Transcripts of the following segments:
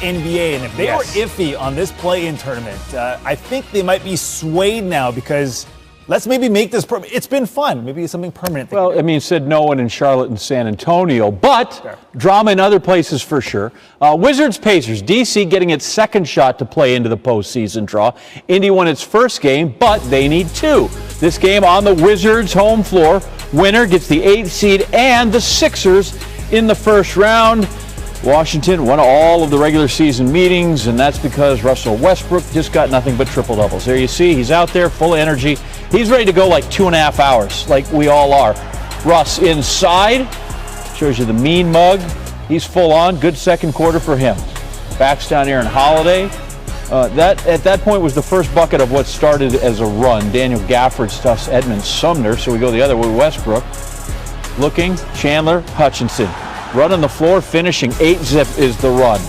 NBA. And if they were iffy on this play-in tournament, I think they might be swayed now because let's maybe make this it's been fun. Maybe it's something permanent. Well, I mean, said no one in Charlotte and San Antonio, but drama in other places for sure. Wizards Pacers, DC getting its second shot to play into the postseason draw. Indy won its first game, but they need two. This game on the Wizards home floor. Winner gets the 8th seed and the Sixers in the first round. Washington won all of the regular season meetings, and that's because Russell Westbrook just got nothing but triple doubles. There you see, he's out there full of energy. He's ready to go like 2.5 hours, like we all are. Russ inside, shows you the mean mug. He's full on, good second quarter for him. Backs down Aaron Holiday. That at that point was the first bucket of what started as a run. Daniel Gafford stuffs Edmund Sumner, so we go the other way. Westbrook looking, Chandler, Hutchinson. Run on the floor, finishing 8-zip is the run.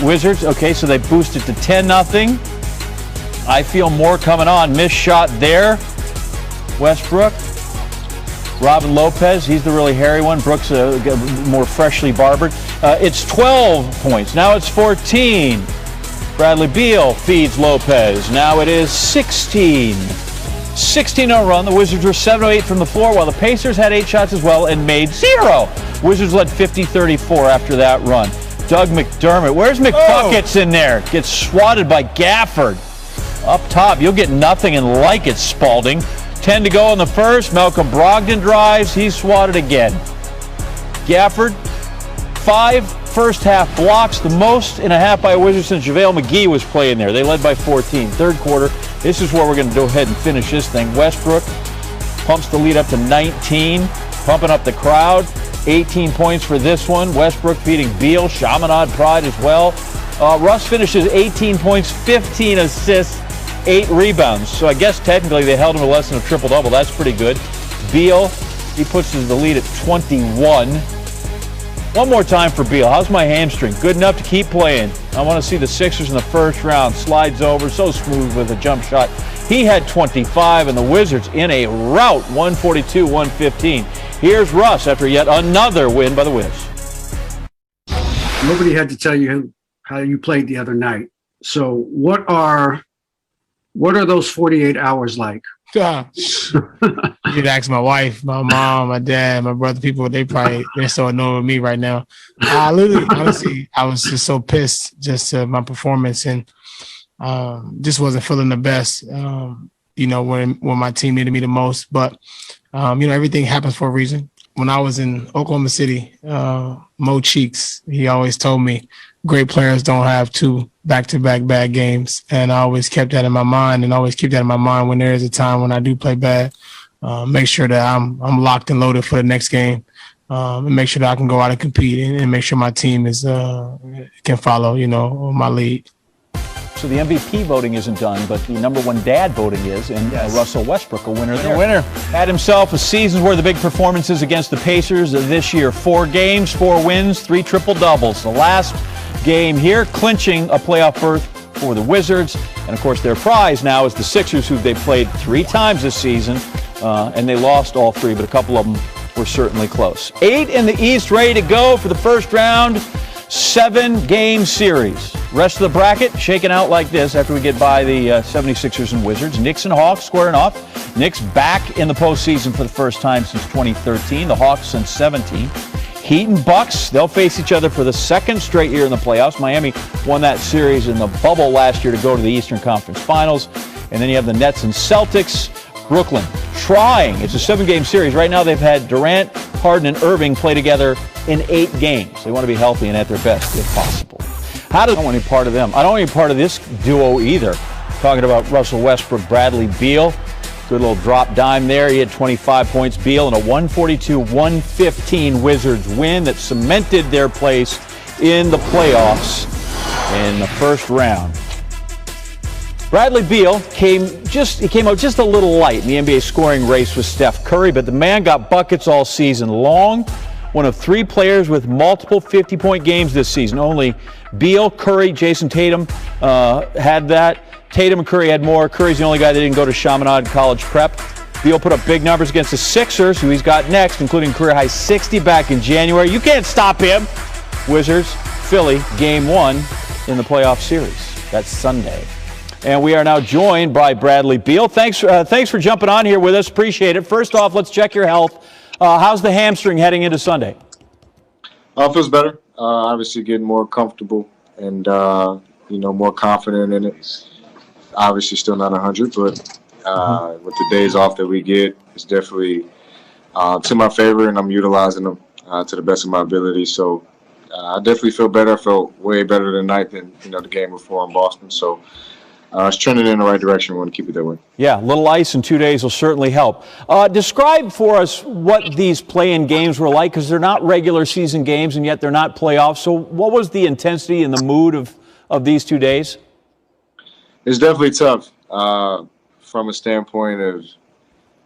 Wizards, okay, so they boost it to 10-0. I feel more coming on. Missed shot there. Westbrook. Robin Lopez, he's the really hairy one. Brooks more freshly barbered. It's 12 points. Now it's 14. Bradley Beal feeds Lopez. Now it is 16. 16-0 run. The Wizards were 7-8 from the floor, while the Pacers had 8 shots as well and made 0. Wizards led 50-34 after that run. Doug McDermott. Where's McBuckets in there? Gets swatted by Gafford. Up top, you'll get nothing and like it, Spalding. 10 to go in the first. Malcolm Brogdon drives. He's swatted again. Gafford, 5 first half blocks, the most in a half by a Wizard since JaVale McGee was playing there. They led by 14. Third quarter, this is where we're going to go ahead and finish this thing. Westbrook pumps the lead up to 19, pumping up the crowd. 18 points for this one. Westbrook feeding Beal, Chaminade Pride as well. Russ finishes 18 points, 15 assists, 8 rebounds. So I guess technically they held him to less than a triple-double. That's pretty good. Beal, he puts the lead at 21. One more time for Beal. How's my hamstring? Good enough to keep playing. I want to see the Sixers in the first round. Slides over, so smooth with a jump shot. He had 25, and the Wizards in a rout, 142-115. Here's Russ after yet another win by the Wiz. Nobody had to tell you how you played the other night. So what are those 48 hours like? You'd ask my wife, my mom, my dad, my brother, people, they're so annoyed with me right now. Literally, honestly, I was just so pissed just my performance and just wasn't feeling the best, when my team needed me the most. But, everything happens for a reason. When I was in Oklahoma City, Mo Cheeks, he always told me great players don't have 2 back-to-back bad games. And I always kept that in my mind and always keep that in my mind when there is a time when I do play bad. Make sure that I'm locked and loaded for the next game, and make sure that I can go out and compete and make sure my team is can follow, my lead. So the MVP voting isn't done, but the number one dad voting is, and Russell Westbrook, a winner there. Winner. Had himself a season's worth of big performances against the Pacers this year. 4 games, 4 wins, 3 triple-doubles. The last game here, clinching a playoff berth for the Wizards. And, of course, their prize now is the Sixers, who they played 3 times this season, and they lost all 3, but a couple of them were certainly close. 8 in the East ready to go for the first round. 7-game series. Rest of the bracket shaking out like this after we get by the 76ers and Wizards. Knicks and Hawks squaring off. Knicks back in the postseason for the first time since 2013. The Hawks since 17. Heat and Bucks, they'll face each other for the second straight year in the playoffs. Miami won that series in the bubble last year to go to the Eastern Conference Finals. And then you have the Nets and Celtics. Brooklyn trying. It's a 7-game series. Right now they've had Durant, Harden, and Irving play together in 8 games. They want to be healthy and at their best if possible. I don't want any part of them. I don't want any part of this duo either. Talking about Russell Westbrook, Bradley Beal. Good little drop dime there. He had 25 points. Beal in a 142-115 Wizards win that cemented their place in the playoffs in the first round. Bradley Beal came out just a little light in the NBA scoring race with Steph Curry, but the man got buckets all season long. One of 3 players with multiple 50-point games this season. Only Beal, Curry, Jason Tatum had that. Tatum and Curry had more. Curry's the only guy that didn't go to Chaminade College Prep. Beal put up big numbers against the Sixers, who he's got next, including career-high 60 back in January. You can't stop him. Wizards, Philly, Game 1. in the playoff series. That's Sunday. And we are now joined by Bradley Beal. Thanks for jumping on here with us. Appreciate it. First off, let's check your health. How's the hamstring heading into Sunday? It feels better. Obviously getting more comfortable and, more confident in it. Obviously still not 100, but with the days off that we get, it's definitely to my favor, and I'm utilizing them to the best of my ability. So I definitely feel better. I felt way better tonight than, the game before in Boston. So it's trending in the right direction. We want to keep it that way. Yeah, a little ice in 2 days will certainly help. Describe for us what these play-in games were like, because they're not regular season games, and yet they're not playoffs. So what was the intensity and the mood of these 2 days? It's definitely tough from a standpoint of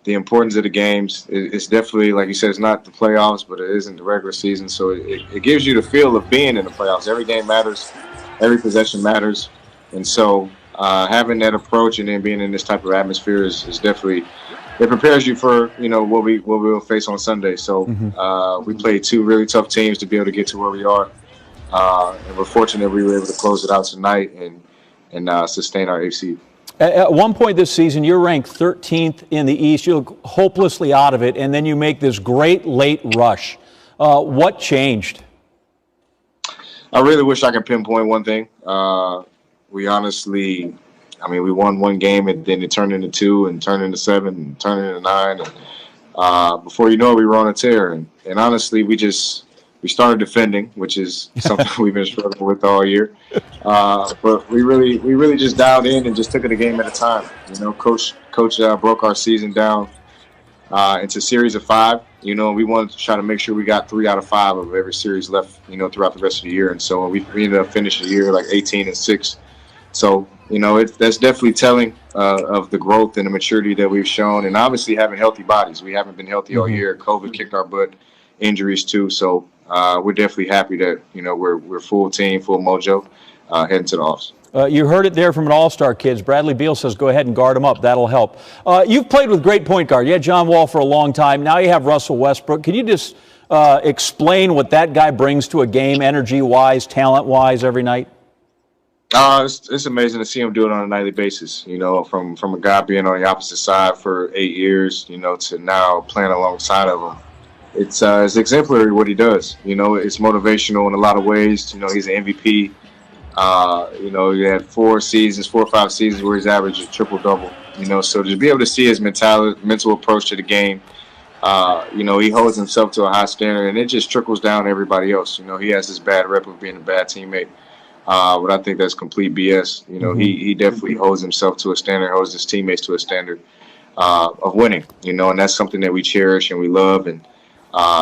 the importance of the games. It's definitely, like you said, it's not the playoffs, but it isn't the regular season. So it gives you the feel of being in the playoffs. Every game matters. Every possession matters. And so having that approach and then being in this type of atmosphere is definitely – it prepares you for, what we will face on Sunday. So we played two really tough teams to be able to get to where we are. And we're fortunate we were able to close it out tonight and sustain our AFC. At one point this season, you're ranked 13th in the East. You look hopelessly out of it, and then you make this great late rush. What changed? I really wish I could pinpoint one thing. We honestly, we won one game, and then it turned into 2, and turned into 7, and turned into 9. And, before you know it, we were on a tear. And honestly, we started defending, which is something we've been struggling with all year. But we really just dialed in and just took it a game at a time. Coach broke our season down into a series of 5. We wanted to try to make sure we got 3 out of 5 of every series left, throughout the rest of the year. And so we ended up finishing the year like 18-6. So, that's definitely telling of the growth and the maturity that we've shown, and obviously having healthy bodies. We haven't been healthy all year. COVID kicked our butt, injuries too. So we're definitely happy that, we're full team, full mojo heading to the offs. You heard it there from an all-star, kids. Bradley Beal says go ahead and guard him up. That'll help. You've played with great point guard. You had John Wall for a long time. Now you have Russell Westbrook. Can you just explain what that guy brings to a game, energy-wise, talent-wise, every night? It's amazing to see him do it on a nightly basis. From a guy being on the opposite side for 8 years, to now playing alongside of him. It's exemplary what he does. It's motivational in a lot of ways. He's an MVP. He had 4 or 5 seasons where he's averaged a triple-double. So to be able to see his mental approach to the game, he holds himself to a high standard, and it just trickles down to everybody else. He has this bad rep of being a bad teammate. But I think that's complete BS. He definitely holds himself to a standard, holds his teammates to a standard of winning, and that's something that we cherish and we love. And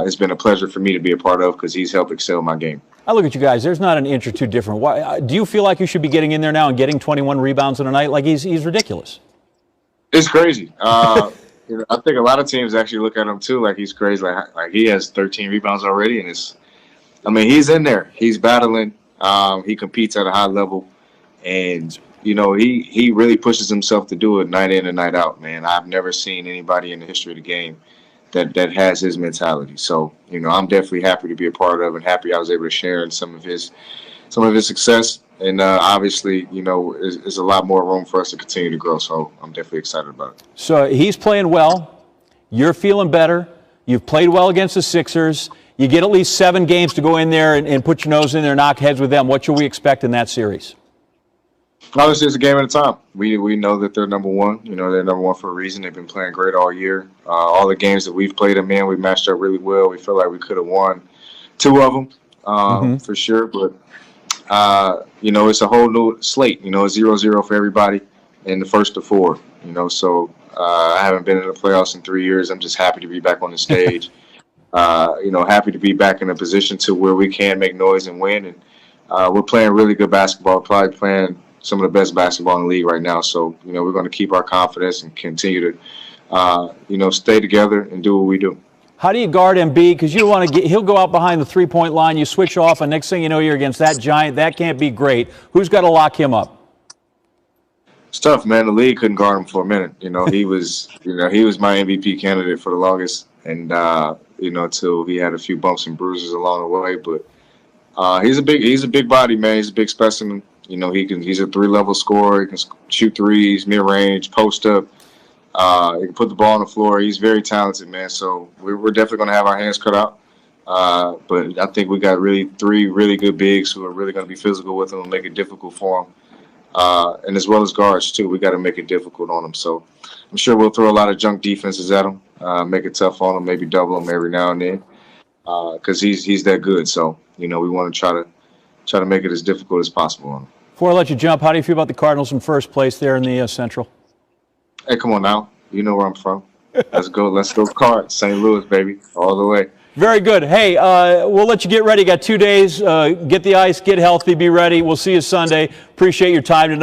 it's been a pleasure for me to be a part of because he's helped excel my game. I look at you guys. There's not an inch or two different. Why, do you feel like you should be getting in there now and getting 21 rebounds in a night? Like he's ridiculous. It's crazy. I think a lot of teams actually look at him too like he's crazy. Like he has 13 rebounds already, and he's in there. He's battling. He competes at a high level, and he really pushes himself to do it night in and night out. Man, I've never seen anybody in the history of the game that has his mentality. So I'm definitely happy to be a part of, and happy I was able to share in some of his success. And obviously, there's a lot more room for us to continue to grow. So I'm definitely excited about it. So he's playing well. You're feeling better. You've played well against the Sixers. You get at least 7 games to go in there and put your nose in there and knock heads with them. What should we expect in that series? Obviously, it's a game at a time. We know that they're number one. They're number one for a reason. They've been playing great all year. All the games that we've played them in, we matched up really well. We feel like we could have won 2 of them for sure. But, it's a whole new slate. 0-0 for everybody in the first of 4. So I haven't been in the playoffs in 3 years. I'm just happy to be back on the stage. Happy to be back in a position to where we can make noise and win. And we're playing really good basketball, probably playing some of the best basketball in the league right now. So, we're going to keep our confidence and continue to, stay together and do what we do. How do you guard Embiid? Because you want to he'll go out behind the 3-point line, you switch off, and next thing you know, you're against that giant. That can't be great. Who's got to lock him up? It's tough, man. The league couldn't guard him for a minute. He was my MVP candidate for the longest. And, till he had a few bumps and bruises along the way. But He's a big body, man. He's a big specimen. You know, he's a 3-level scorer. He can shoot threes, mid range, post up. He can put the ball on the floor. He's very talented, man. So we're definitely going to have our hands cut out. But I think we got three really good bigs who are really going to be physical with him and make it difficult for him. And as well as guards too, we got to make it difficult on him. So I'm sure we'll throw a lot of junk defenses at him, make it tough on him, maybe double him every now and then, because he's that good. So you know, we want to try to make it as difficult as possible on him. Before I let you jump, how do you feel about the Cardinals in first place there in the Central? Hey, come on now. You know where I'm from. Let's go Cards. St. Louis, baby. All the way. Very good. Hey, we'll let you get ready. Got 2 days. Get the ice, get healthy, be ready. We'll see you Sunday. Appreciate your time tonight.